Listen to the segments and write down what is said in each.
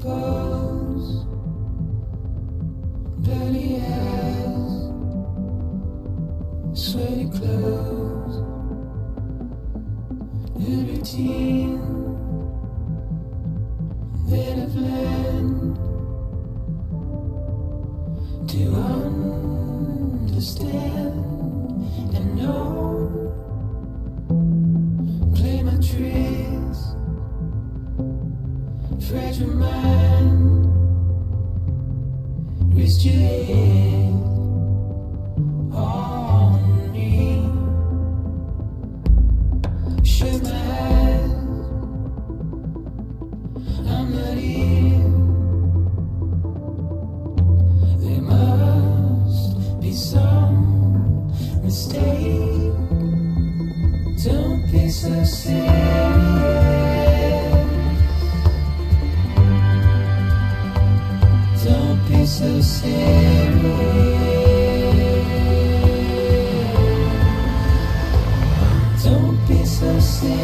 pose, dirty hands, sweaty clothes, in routine, then I've learned to understand and know, play my tricks, fragile mind, rest your head on me, shut my eyes, I'm not here, there must be some mistake, don't be so serious. Don't be so serious. Don't be so serious.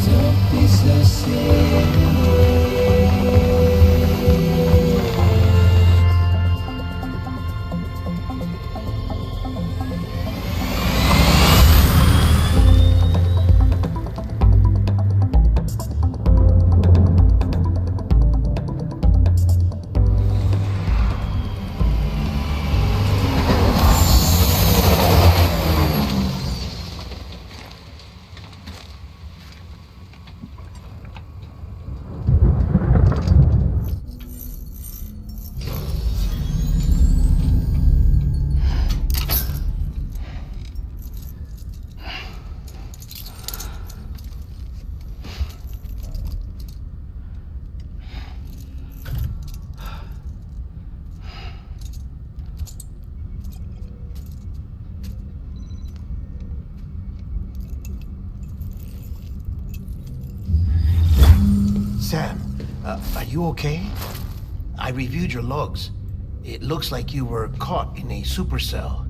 Don't be so serious. Sam, are you okay? I reviewed your logs. It looks like you were caught in a supercell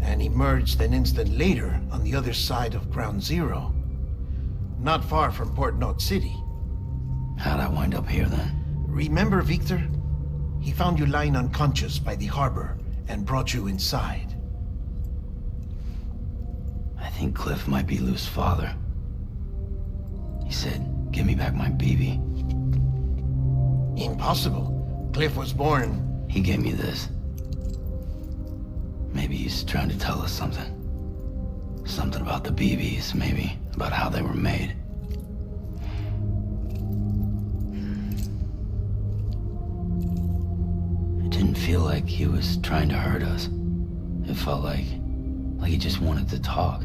and emerged an instant later on the other side of Ground Zero. Not far from Port Knot City. How'd I wind up here then? Remember Victor? He found you lying unconscious by the harbor and brought you inside. I think Cliff might be Lou's father. He said, "Give me back my BB." Impossible. Cliff was born... He gave me this. Maybe he's trying to tell us something. Something about the BBs, maybe. About how they were made. It didn't feel like he was trying to hurt us. It felt like he just wanted to talk.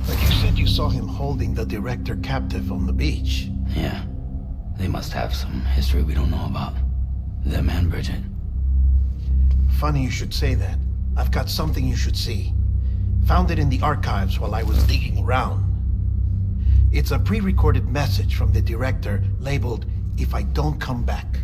But you said you saw him holding the director captive on the beach. Yeah. They must have some history we don't know about. Them and Bridget. Funny you should say that. I've got something you should see. Found it in the archives while I was digging around. It's a pre-recorded message from the director labeled, "If I don't come back."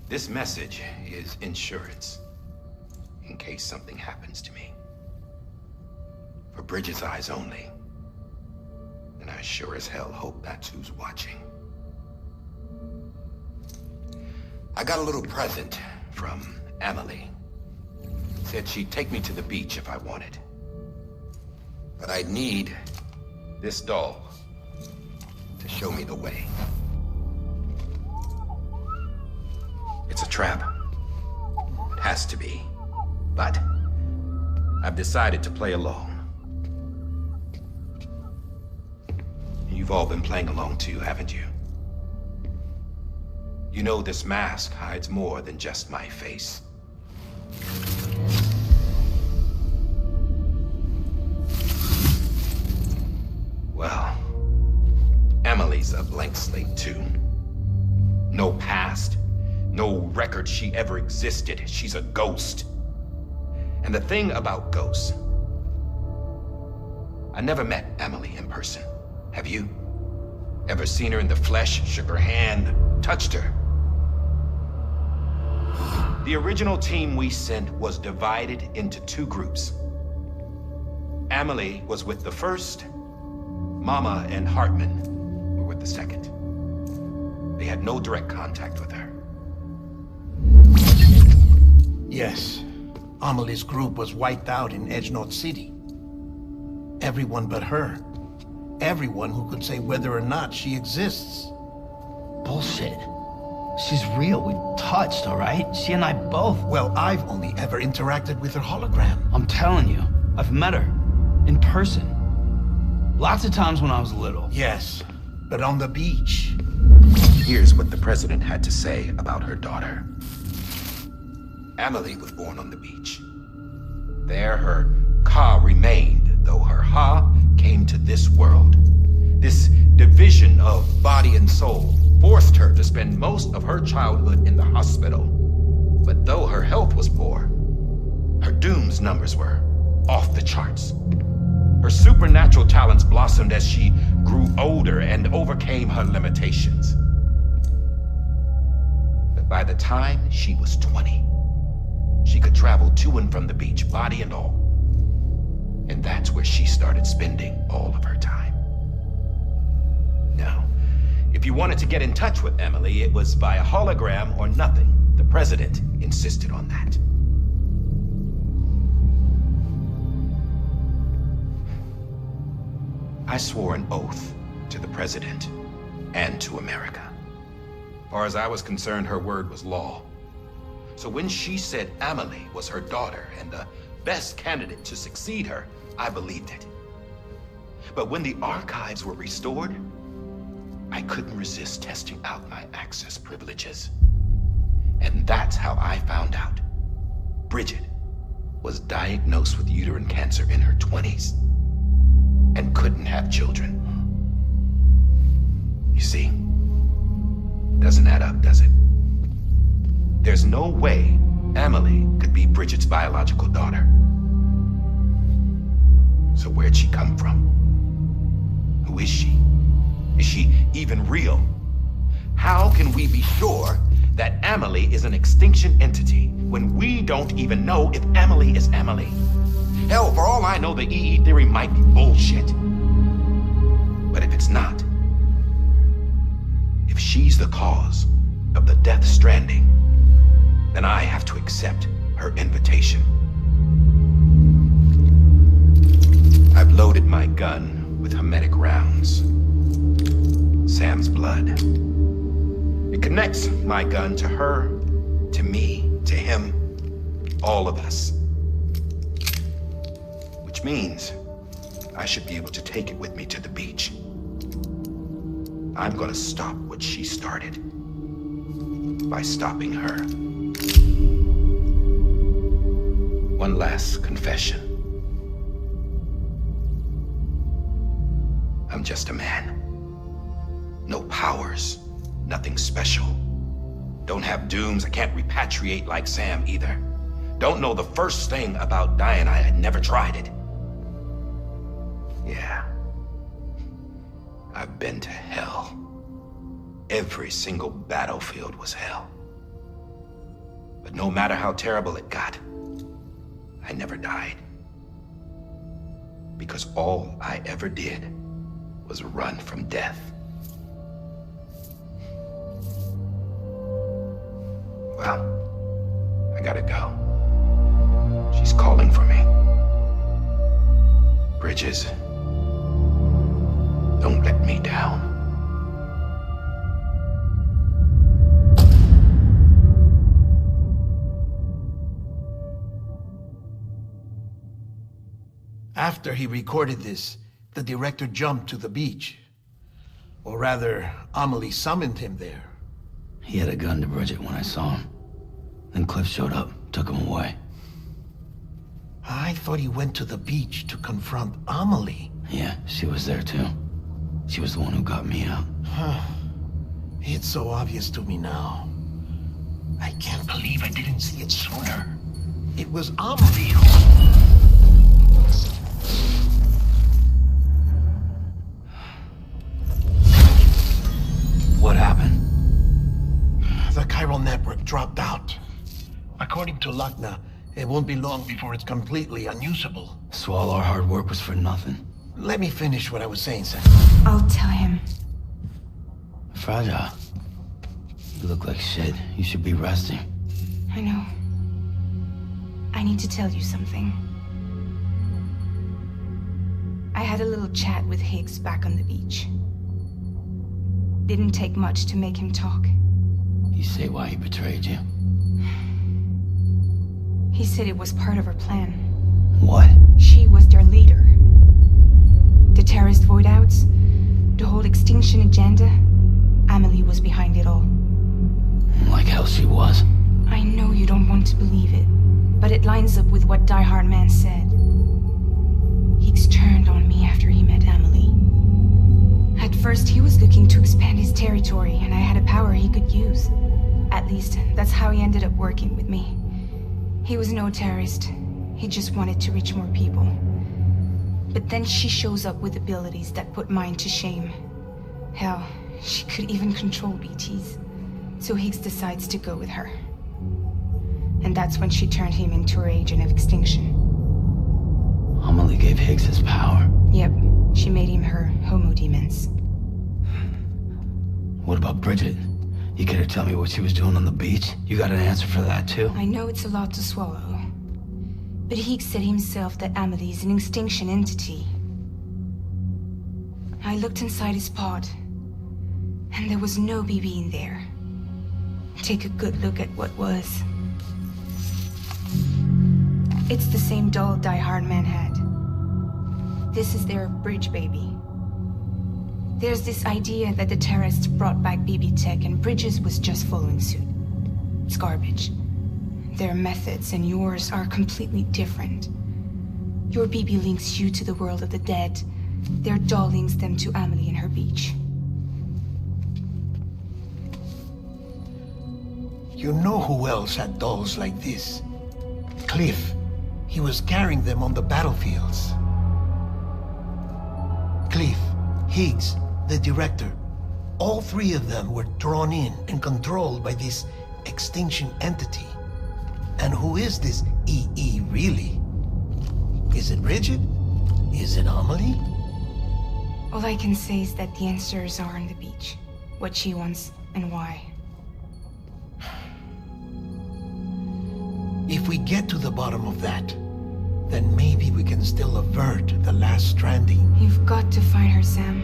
This message is insurance, in case something happens to me. For Bridget's eyes only. And I sure as hell hope that's who's watching. I got a little present from Emily. Said she'd take me to the beach if I wanted. But I'd need this doll to show me the way. It's a trap. It has to be. But I've decided to play along. You've all been playing along too, haven't you? You know this mask hides more than just my face. Well, Emily's a blank slate too. No past. No record she ever existed. She's a ghost. And the thing about ghosts, I never met Emily in person. Have you? Ever seen her in the flesh, shook her hand, touched her? The original team we sent was divided into two groups. Emily was with the first. Mama and Hartman were with the second. They had no direct contact with her. Yes. Amelie's group was wiped out in Edgenorth City. Everyone but her. Everyone who could say whether or not she exists. Bullshit. She's real. We touched, all right? She and I both. Well, I've only ever interacted with her hologram. I'm telling you, I've met her. In person. Lots of times when I was little. Yes, but on the beach. Here's what the president had to say about her daughter. Emily was born on the beach. There her Ka remained, though her Ha came to this world. This division of body and soul forced her to spend most of her childhood in the hospital. But though her health was poor, her Doom's numbers were off the charts. Her supernatural talents blossomed as she grew older and overcame her limitations. But by the time she was 20, she could travel to and from the beach, body and all. And that's where she started spending all of her time. Now, if you wanted to get in touch with Emily, it was via hologram or nothing. The president insisted on that. I swore an oath to the president and to America. As far as I was concerned, her word was law. So when she said Emily was her daughter and the best candidate to succeed her, I believed it. But when the archives were restored, I couldn't resist testing out my access privileges. And that's how I found out Bridget was diagnosed with uterine cancer in her 20s and couldn't have children. You see, doesn't add up, does it? There's no way Emily could be Bridget's biological daughter. So where'd she come from? Who is she? Is she even real? How can we be sure that Emily is an extinction entity when we don't even know if Emily is Emily? Hell, for all I know, the EE theory might be bullshit. But if it's not, if she's the cause of the death stranding, then I have to accept her invitation. I've loaded my gun with hermetic rounds. Sam's blood. It connects my gun to her, to me, to him, all of us. Which means I should be able to take it with me to the beach. I'm gonna stop what she started by stopping her. One last confession. I'm just a man. No powers, nothing special. Don't have dooms, I can't repatriate like Sam either. Don't know the first thing about dying, I had never tried it. Yeah. I've been to hell. Every single battlefield was hell. But no matter how terrible it got, I never died. Because all I ever did was run from death. Well, I gotta go. She's calling for me. Bridges, don't let me down. After he recorded this, the director jumped to the beach. Or rather, Amelie summoned him there. He had a gun to Bridget when I saw him. Then Cliff showed up, took him away. I thought he went to the beach to confront Amelie. Yeah, she was there too. She was the one who got me out. It's so obvious to me now. I can't believe I didn't see it sooner. It was Amelie. What happened? The chiral network dropped out. According to Lakna, it won't be long before it's completely unusable. So all our hard work was for nothing. Let me finish what I was saying, Sam. I'll tell him. Fragile. You look like shit. You should be resting. I know. I need to tell you something. I had a little chat with Higgs back on the beach. Didn't take much to make him talk. You say why he betrayed you? He said it was part of her plan. What? She was their leader. The terrorist voidouts, the whole extinction agenda, Amelie was behind it all. Like hell she was. I know you don't want to believe it, but it lines up with what Die Hard Man said. Higgs turned on me after he met Amelie. At first, he was looking to expand his territory, and I had a power he could use. At least, that's how he ended up working with me. He was no terrorist. He just wanted to reach more people. But then she shows up with abilities that put mine to shame. Hell, she could even control BTs. So Higgs decides to go with her. And that's when she turned him into her agent of extinction. Amelie gave Higgs his power. Yep, she made him her homo demons. What about Bridget? You care to tell me what she was doing on the beach? You got an answer for that too? I know it's a lot to swallow. But Higgs said himself that Amelie is an extinction entity. I looked inside his pod, and there was no BB in there. Take a good look at what was. It's the same doll Die Hard Man had. This is their bridge baby. There's this idea that the terrorists brought back BB tech and Bridges was just following suit. It's garbage. Their methods and yours are completely different. Your BB links you to the world of the dead. Their doll links them to Amelie and her beach. You know who else had dolls like this? Cliff. He was carrying them on the battlefields. Cliff, Higgs, the director. All three of them were drawn in and controlled by this extinction entity. And who is this EE really? Is it Bridget? Is it Amelie? All I can say is that the answers are on the beach. What she wants and why. If we get to the bottom of that, then maybe we can still avert the last stranding. You've got to find her, Sam.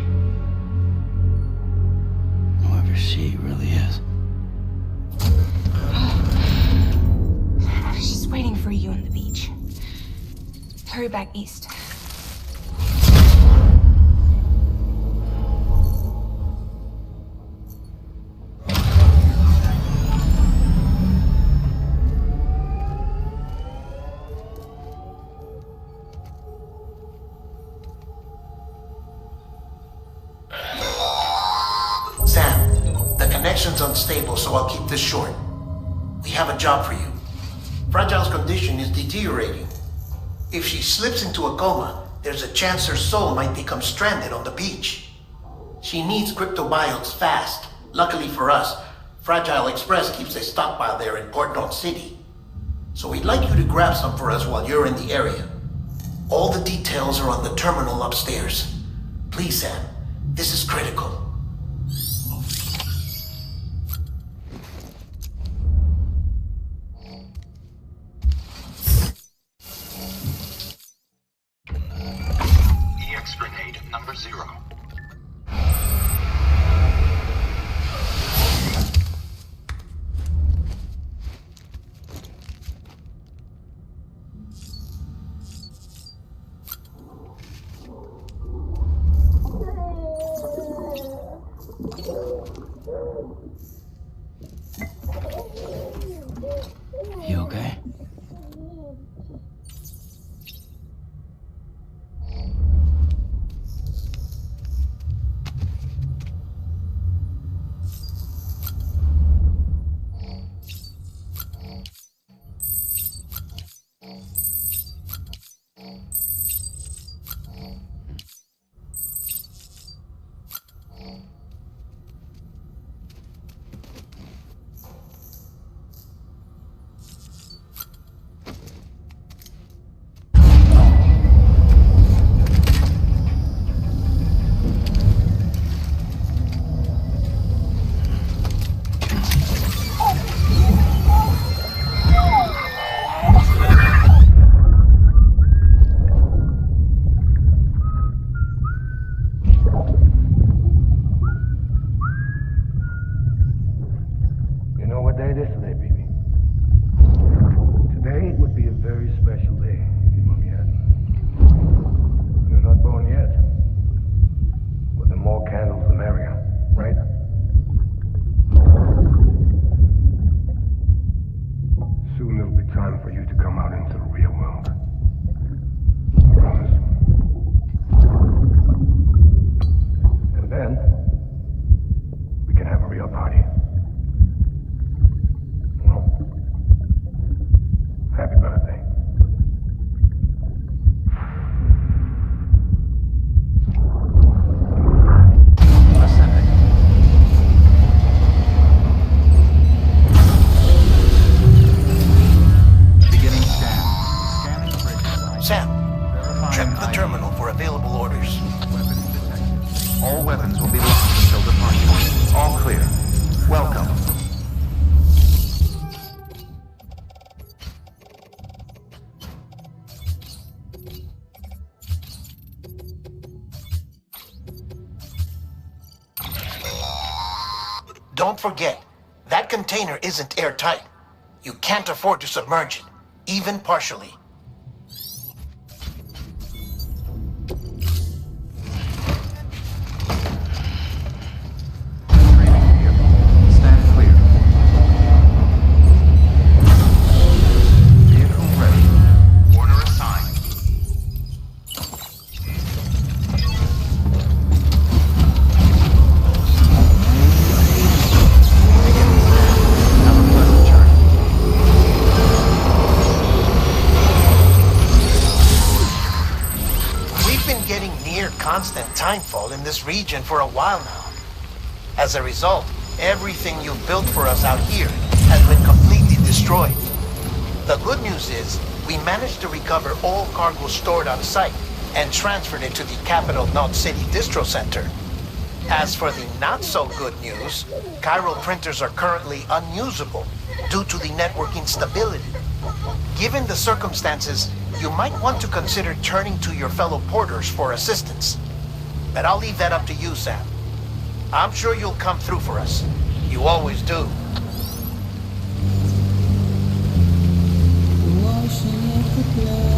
Whoever she really is. She's waiting for you on the beach. Hurry back east. Connection's unstable, so I'll keep this short. We have a job for you. Fragile's condition is deteriorating. If she slips into a coma, there's a chance her soul might become stranded on the beach. She needs cryptobiotes fast. Luckily for us, Fragile Express keeps a stockpile there in Port North City. So we'd like you to grab some for us while you're in the area. All the details are on the terminal upstairs. Please, Sam, this is critical. Grenade number 0. You okay? time for you to come out into the real world. Promise. And then, we can have a real party. Well, happy birthday. Sam, check the terminal for available orders. Weapons detected. All weapons will be locked until departure. All clear. Welcome. Don't forget, that container isn't airtight. You can't afford to submerge it, even partially. Stand clear. Vehicle ready. Order assigned. Have a pleasant journey. We've been getting near constant timefall in this region for a while now. As a result, everything you've built for us out here has been completely destroyed. The good news is, we managed to recover all cargo stored on site and transferred it to the Capital Knot City Distro Center. As for the not-so-good news, chiral printers are currently unusable due to the network instability. Given the circumstances, you might want to consider turning to your fellow porters for assistance. But I'll leave that up to you, Sam. I'm sure you'll come through for us. You always do. Washing up the blood.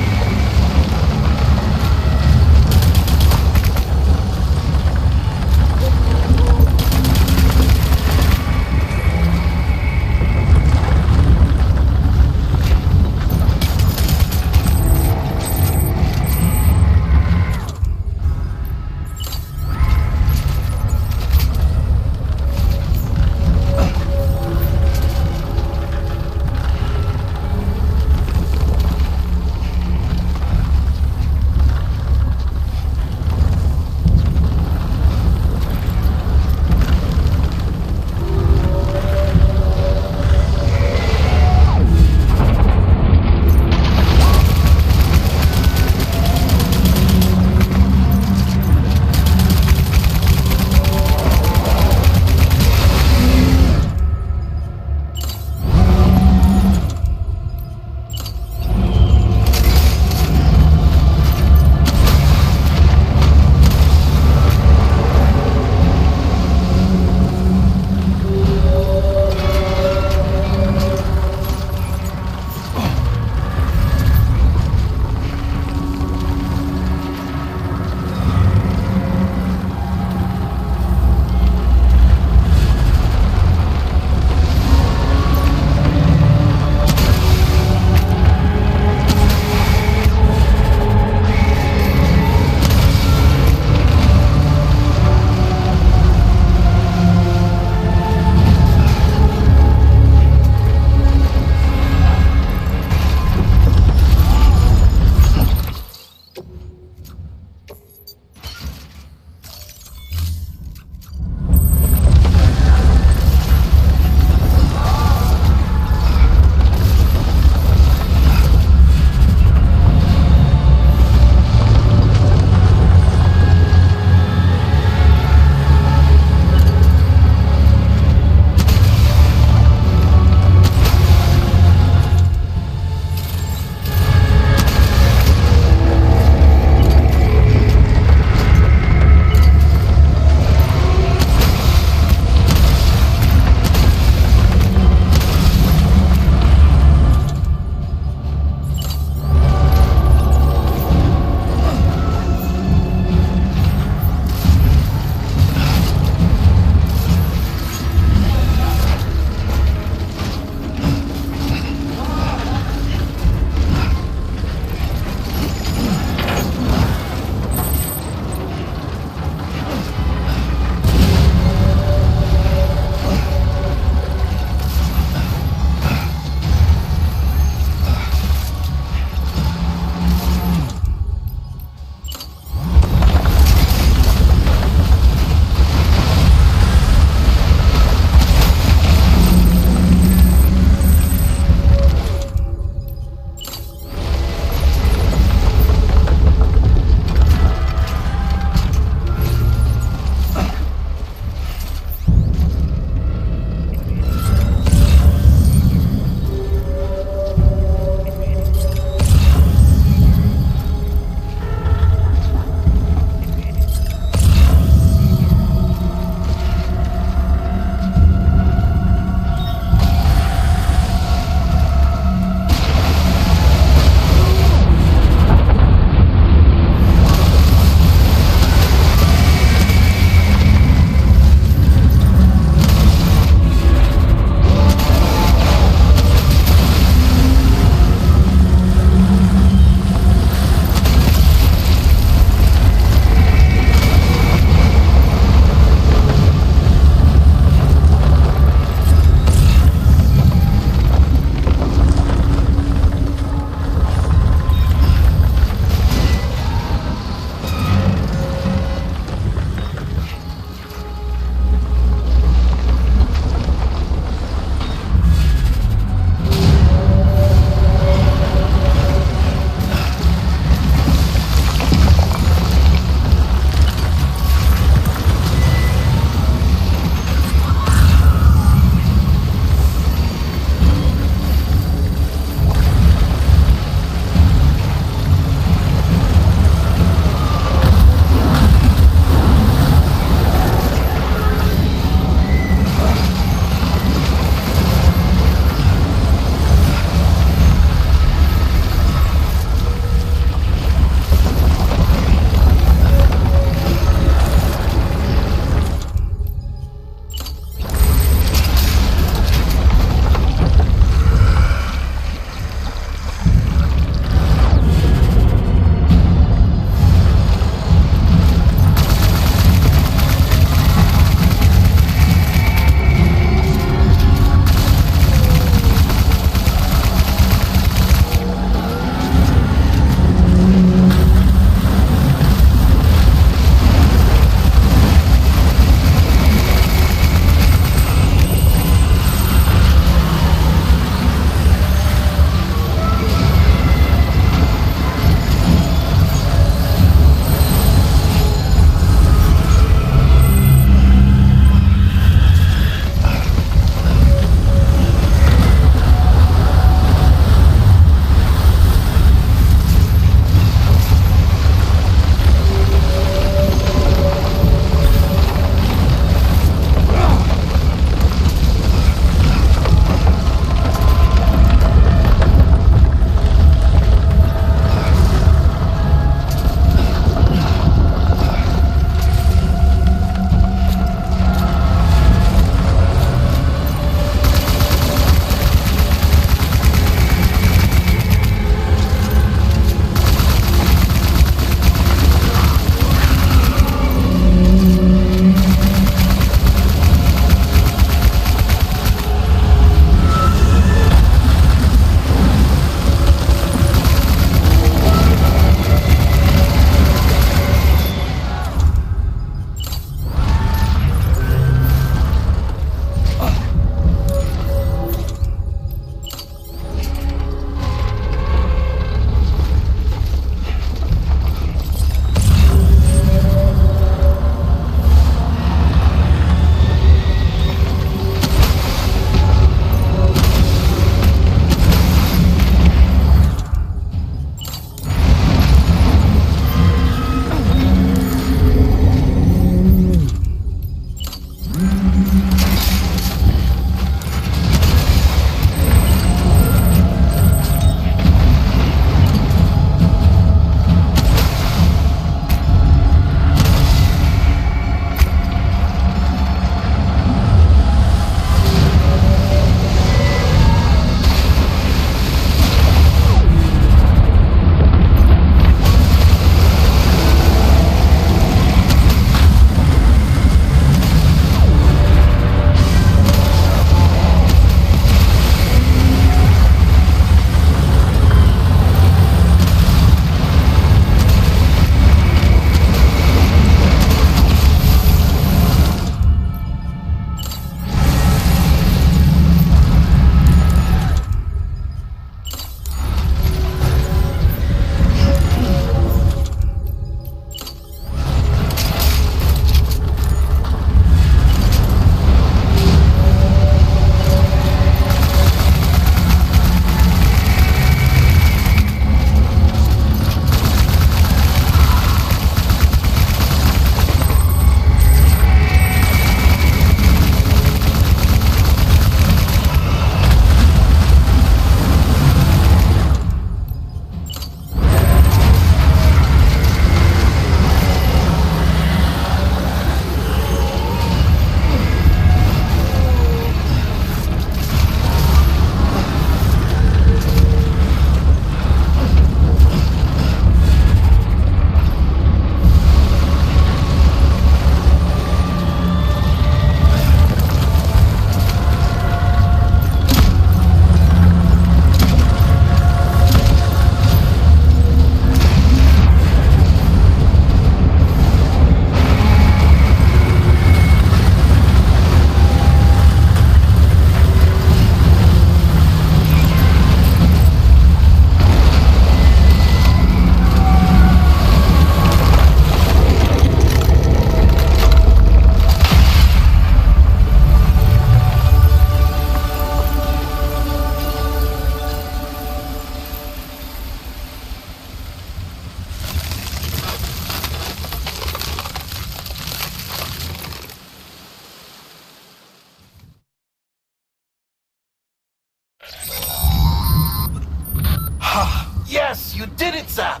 You did it, Zap!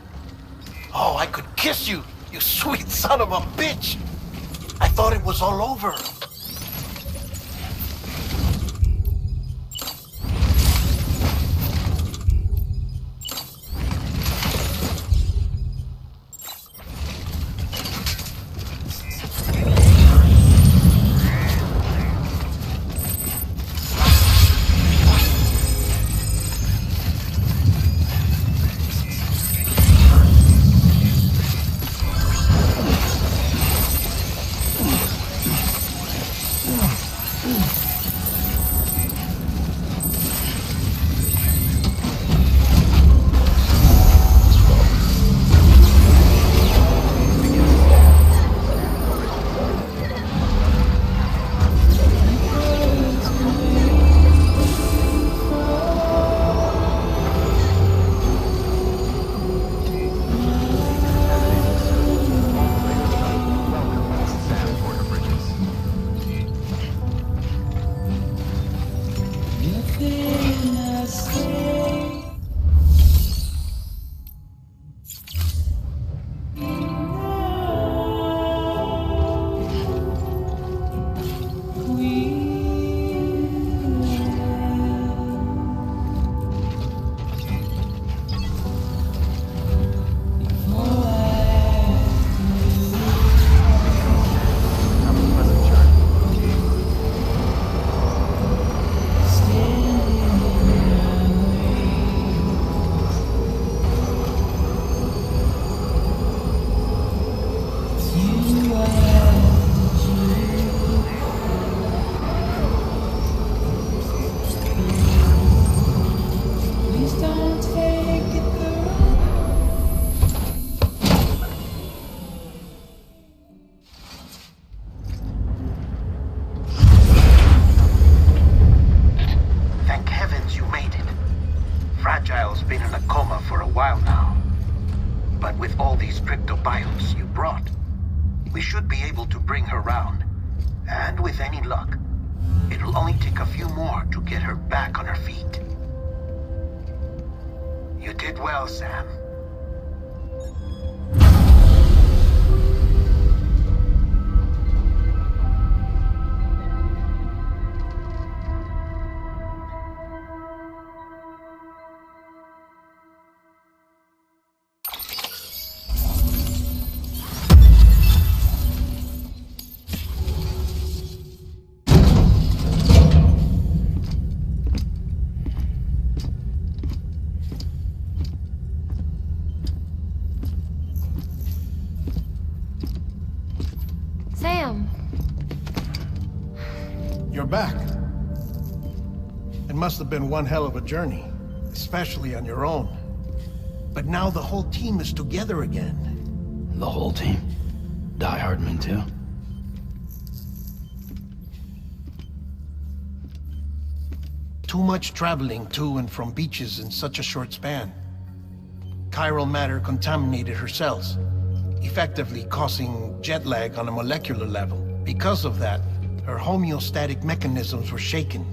Oh, I could kiss you, you sweet son of a bitch! I thought it was all over. Fragile's been in a coma for a while now. But with all these cryptobiotes you brought, we should be able to bring her round. And with any luck, it'll only take a few more to get her back on her feet. You did well, Sam. You're back. It must have been one hell of a journey, especially on your own. But now the whole team is together again. The whole team? Die Hardman too? Too much traveling to and from beaches in such a short span. Chiral matter contaminated her cells, effectively causing jet lag on a molecular level. Because of that, her homeostatic mechanisms were shaken.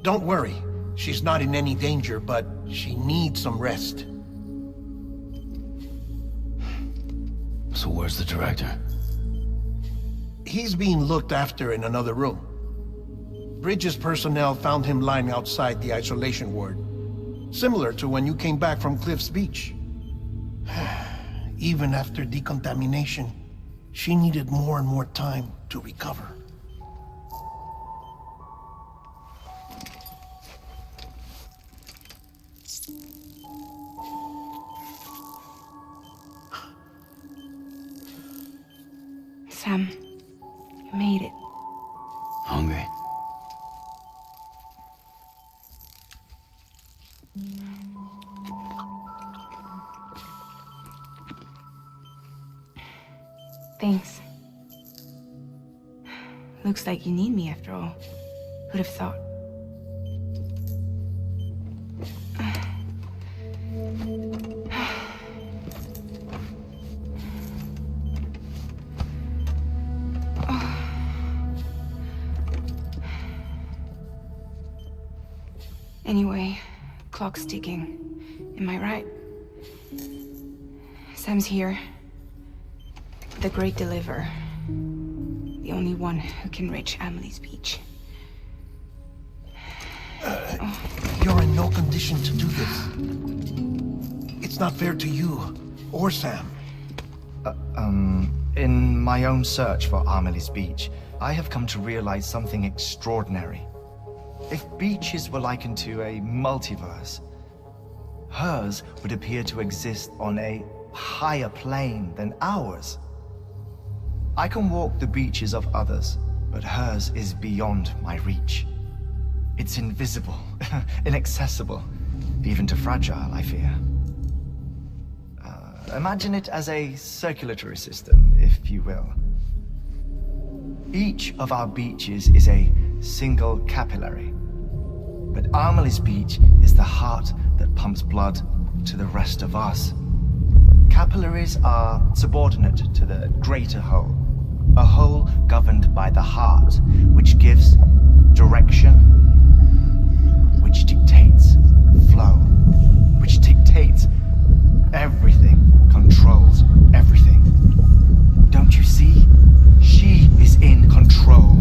Don't worry, she's not in any danger, but she needs some rest. So where's the director? He's being looked after in another room. Bridges personnel found him lying outside the isolation ward, similar to when you came back from Cliff's Beach. Even after decontamination, she needed more and more time to recover. Sam, you made it. Hungry? Thanks. Looks like you need me after all. Who'd have thought? Anyway, clock's ticking. Am I right? Sam's here. The Great Deliverer. The only one who can reach Amelie's beach. You're in no condition to do this. It's not fair to you or Sam. In my own search for Amelie's beach, I have come to realize something extraordinary. If beaches were likened to a multiverse, hers would appear to exist on a higher plane than ours. I can walk the beaches of others, but hers is beyond my reach. It's invisible, inaccessible, even to Fragile, I fear. Imagine it as a circulatory system, if you will. Each of our beaches is a single capillary, but Amelie's beach is the heart that pumps blood to the rest of us. Capillaries are subordinate to the greater whole, a whole governed by the heart, which gives direction, which dictates flow, which dictates everything, controls everything. Don't you see? She is in control.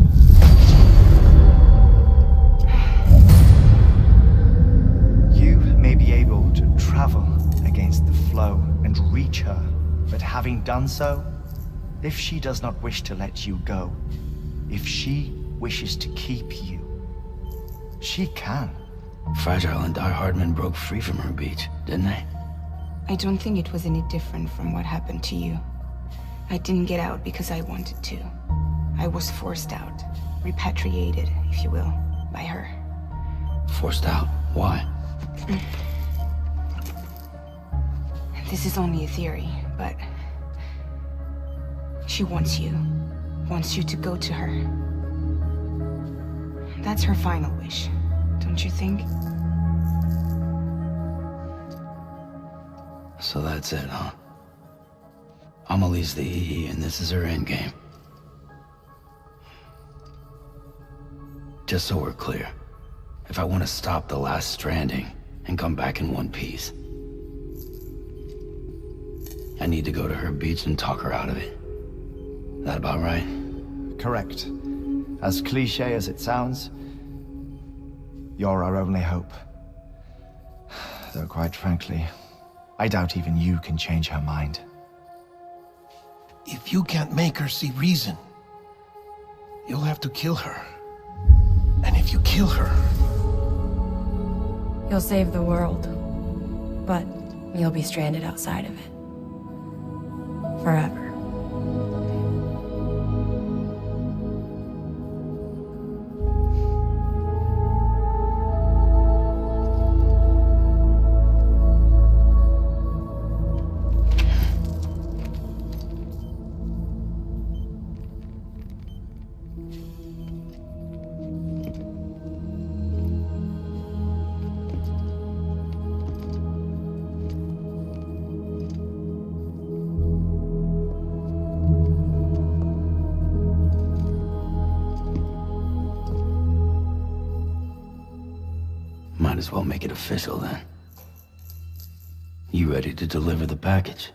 You may be able to travel against the flow and reach her, but having done so, if she does not wish to let you go, if she wishes to keep you, she can. Fragile and Die Hardman broke free from her beach, didn't they? I don't think it was any different from what happened to you. I didn't get out because I wanted to. I was forced out. Repatriated, if you will, by her. Forced out? Why? This is only a theory, but... she wants you. Wants you to go to her. That's her final wish, don't you think? So that's it, huh? Amelie's the EE, and this is her endgame. Just so we're clear, if I want to stop the last Stranding and come back in one piece, I need to go to her beach and talk her out of it. That about right? Correct. As cliché as it sounds, you're our only hope. Though quite frankly, I doubt even you can change her mind. If you can't make her see reason, you'll have to kill her. And if you kill her... You'll save the world, but you'll be stranded outside of it. Forever. Might as well make it official then. You ready to deliver the package?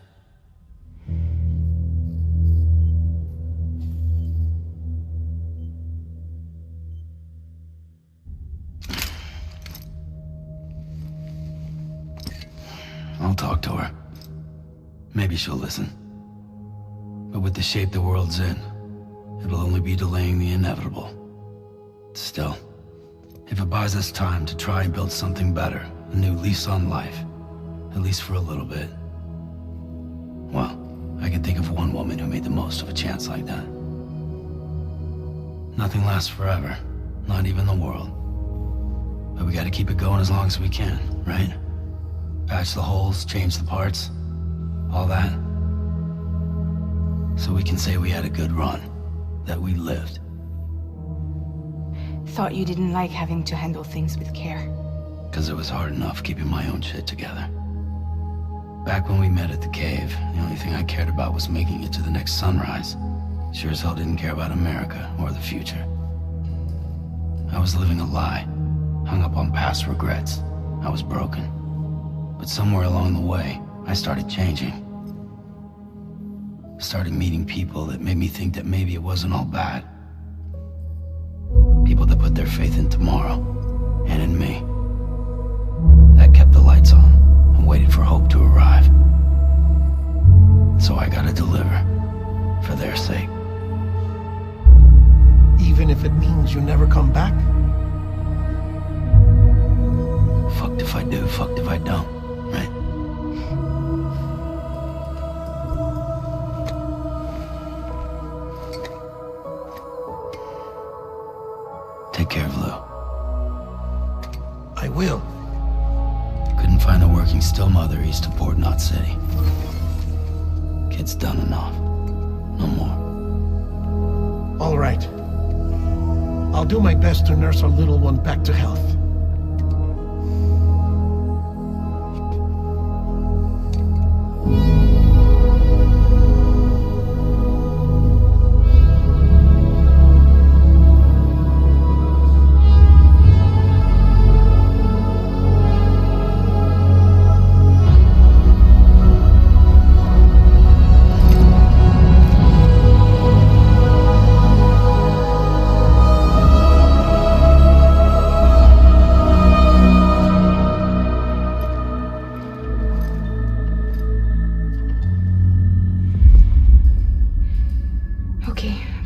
I'll talk to her. Maybe she'll listen. But with the shape the world's in, it'll only be delaying the inevitable. Still, if it buys us time to try and build something better, a new lease on life, at least for a little bit, well, I can think of one woman who made the most of a chance like that. Nothing lasts forever, not even the world. But we gotta keep it going as long as we can, right? Patch the holes, change the parts, all that. So we can say we had a good run, that we lived. Thought you didn't like having to handle things with care. 'Cause it was hard enough keeping my own shit together. Back when we met at the cave, the only thing I cared about was making it to the next sunrise. Sure as hell didn't care about America or the future. I was living a lie, hung up on past regrets. I was broken. But somewhere along the way, I started changing. Started meeting people that made me think that maybe it wasn't all bad. People that put their faith in tomorrow, and in me. That kept the lights on, and waited for hope to arrive. So I gotta deliver, for their sake. Even if it means you never come back? Fucked if I do, fucked if I don't, right? Take care of Lou. I will. Couldn't find a working still mother east of Port Knot City. Kid's done enough. No more. All right. I'll do my best to nurse our little one back to health.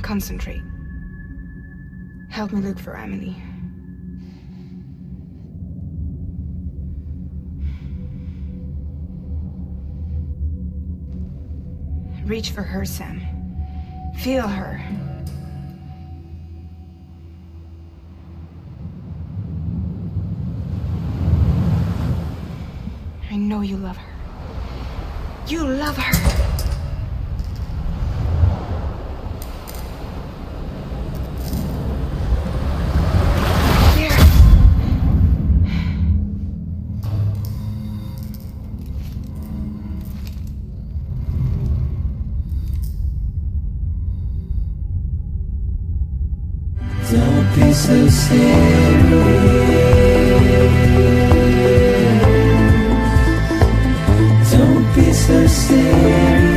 Concentrate. Help me look for Emily. Reach for her, Sam. Feel her. I know you love her. You love her! Don't be so serious. Don't be so serious.